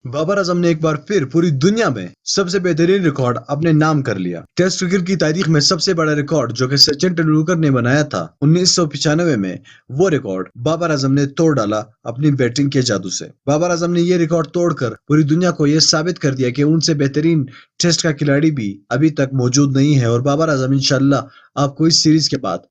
बाबर आजम ने एक बार फिर पूरी दुनिया में सबसे बेहतरीन रिकॉर्ड अपने नाम कर लिया। टेस्ट क्रिकेट की तारीख में सबसे बड़ा रिकॉर्ड जो कि सचिन तेंदुलकर ने बनाया था 1995 में, वो रिकॉर्ड बाबर आजम ने तोड़ डाला अपनी बैटिंग के जादू से। बाबर आजम ने ये रिकॉर्ड तोड़कर पूरी दुनिया को यह साबित कर दिया कि उनसे बेहतरीन टेस्ट का खिलाड़ी भी अभी तक मौजूद नहीं है और बाबर आजम इंशाल्लाह आपको इस सीरीज के बाद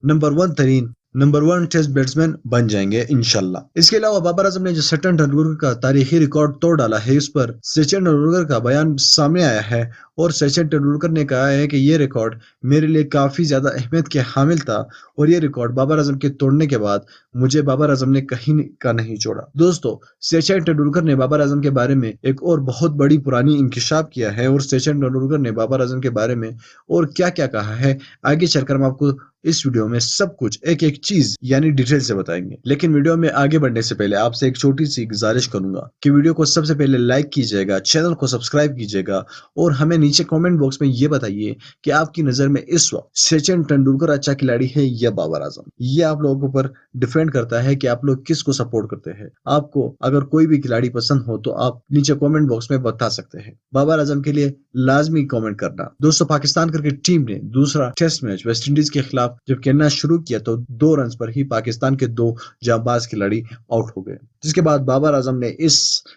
नंबर वन टेस्ट बैट्समैन बन जाएंगे इंशाल्लाह। इसके अलावा बाबर आजम ने जो सचिन तेंदुलकर का तारीखी रिकॉर्ड तोड़ डाला है, इस पर सचिन तेंदुलकर का बयान सामने आया है और सचिन तेंदुलकर ने कहा है कि ये रिकॉर्ड मेरे लिए काफी ज्यादा अहमियत के हामिल था और ये रिकॉर्ड बाबर आजम के तोड़ने के बाद मुझे बाबर आजम ने कहीं का नहीं छोड़ा। दोस्तों, सचिन तेंदुलकर ने बाबर आजम के बारे में एक और बहुत बड़ी पुरानी इंकिशाफ किया है और सचिन तेंदुलकर ने बाबर आजम के बारे में और क्या क्या कहा है, आगे चलकर हम आपको इस वीडियो में सब कुछ एक एक चीज यानी डिटेल से बताएंगे। लेकिन वीडियो में आगे बढ़ने से पहले आपसे एक छोटी सी गुजारिश करूंगा कि वीडियो को सबसे पहले लाइक कीजिएगा, चैनल को सब्सक्राइब कीजिएगा और हमें नीचे कमेंट बॉक्स में ये बताइए कि आपकी नजर में इस वक्त सचिन तेंदुलकर अच्छा खिलाड़ी है या बाबर आजम। ये आप लोगों के ऊपर डिपेंड करता है कि आप लोग किसको सपोर्ट करते हैं। आपको अगर कोई भी खिलाड़ी पसंद हो तो आप नीचे कमेंट बॉक्स में बता सकते हैं। बाबर आजम के लिए लाजमी कमेंट करना। दोस्तों, पाकिस्तान क्रिकेट टीम ने दूसरा टेस्ट मैच वेस्ट इंडीज के खिलाफ जब खेलना शुरू किया तो 2 रन पर ही पाकिस्तान के 2 जांबाज खिलाड़ी आउट हो गए, जिसके बाद बाबर आजम ने इस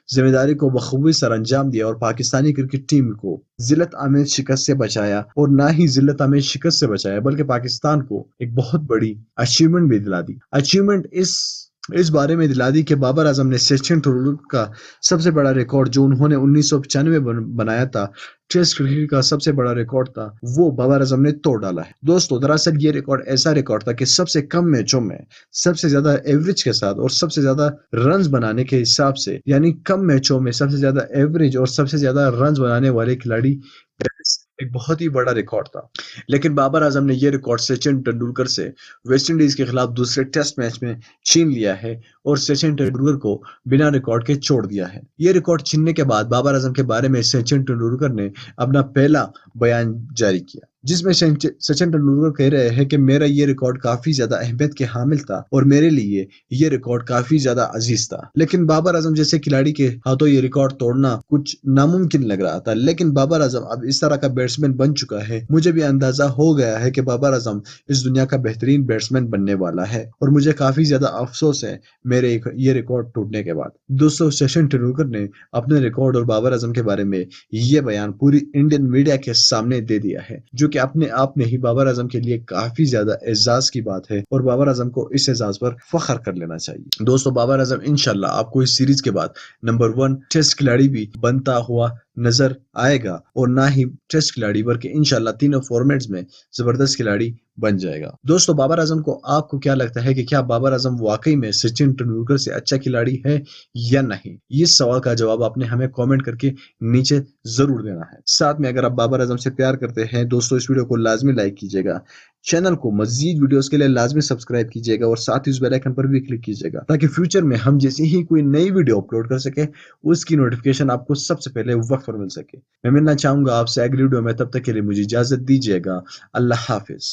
जिम्मेदारी को बखूबी सर अंजाम दिया और पाकिस्तानी क्रिकेट टीम को जिल्लत आमेज शिकस्त से बचाया। और ना ही जिल्लत आमेज शिकस्त से बचाया बल्कि पाकिस्तान को एक बहुत बड़ी अचीवमेंट भी दिला दी। अचीवमेंट इस बारे में दिला दी कि बाबर आजम ने सचिन तेंदुलकर का सबसे बड़ा रिकॉर्ड जो उन्होंने 1995 में बनाया था, टेस्ट क्रिकेट का सबसे बड़ा रिकॉर्ड था, वो बाबर आजम ने तोड़ डाला है। दोस्तों, दरअसल ये रिकॉर्ड ऐसा रिकॉर्ड था कि सबसे कम मैचों में सबसे ज्यादा एवरेज के साथ और सबसे ज्यादा रन्स बनाने के हिसाब से, यानी कम मैचों में सबसे ज्यादा एवरेज और सबसे ज्यादा रन्स बनाने वाले खिलाड़ी एक बहुत ही बड़ा रिकॉर्ड था। लेकिन बाबर आजम ने यह रिकॉर्ड सचिन तेंदुलकर से वेस्ट इंडीज के खिलाफ दूसरे टेस्ट मैच में छीन लिया है और सचिन तेंदुलकर को बिना रिकॉर्ड के छोड़ दिया है। यह रिकॉर्ड छीनने के बाद बाबर आजम के बारे में सचिन तेंदुलकर ने अपना पहला बयान जारी किया, जिसमें सचिन तेंदुलकर कह रहे हैं कि मेरा ये रिकॉर्ड काफी ज्यादा अहमियत के हामिल था और मेरे लिए ये रिकॉर्ड काफी ज्यादा अजीज था। लेकिन बाबर आजम जैसे खिलाड़ी के हाथों ये रिकॉर्ड तोड़ना कुछ नामुमकिन लग रहा था। लेकिन बाबर आजम अब इस तरह का बैट्समैन बन चुका है, मुझे भी अंदाजा हो गया है कि बाबर आजम इस दुनिया का बेहतरीन बैट्समैन बनने वाला है और मुझे काफी ज्यादा अफसोस है मेरे ये रिकॉर्ड टूटने के बाद। दोस्तों, सचिन तेंदुलकर ने अपने रिकॉर्ड और बाबर आजम के बारे में ये बयान पूरी इंडियन मीडिया के सामने दे दिया है, जो कि अपने आप में ही बाबर आजम के लिए काफी ज्यादा एजाज की बात है और बाबर आजम को इस एजाज पर फख्र कर लेना चाहिए। दोस्तों, बाबर आजम इंशाल्लाह आपको इस सीरीज के बाद नंबर 1 टेस्ट खिलाड़ी भी बनता हुआ नजर आएगा और ना ही टेस्ट खिलाड़ी बल्कि इंशाल्लाह तीनों फॉर्मेट्स में जबरदस्त खिलाड़ी बन जाएगा। दोस्तों, बाबर आजम को आपको क्या लगता है कि क्या बाबर आजम वाकई में सचिन तेंदुलकर से अच्छा खिलाड़ी है या नहीं? इस सवाल का जवाब आपने हमें कमेंट करके नीचे जरूर देना है। साथ में अगर आप बाबर आजम से प्यार करते हैं दोस्तों, इस वीडियो को लाजमी लाइक कीजिएगा, चैनल को मजीद वीडियोस के लिए लाजमी सब्सक्राइब कीजिएगा और साथ ही उस बेल आइकन पर भी क्लिक कीजिएगा ताकि फ्यूचर में हम जैसे ही कोई नई वीडियो अपलोड कर सके उसकी नोटिफिकेशन आपको सबसे पहले वक्त पर मिल सके। मैं मिलना चाहूंगा आपसे अगली वीडियो में, तब तक के लिए मुझे इजाजत दीजिएगा। अल्लाह हाफिज।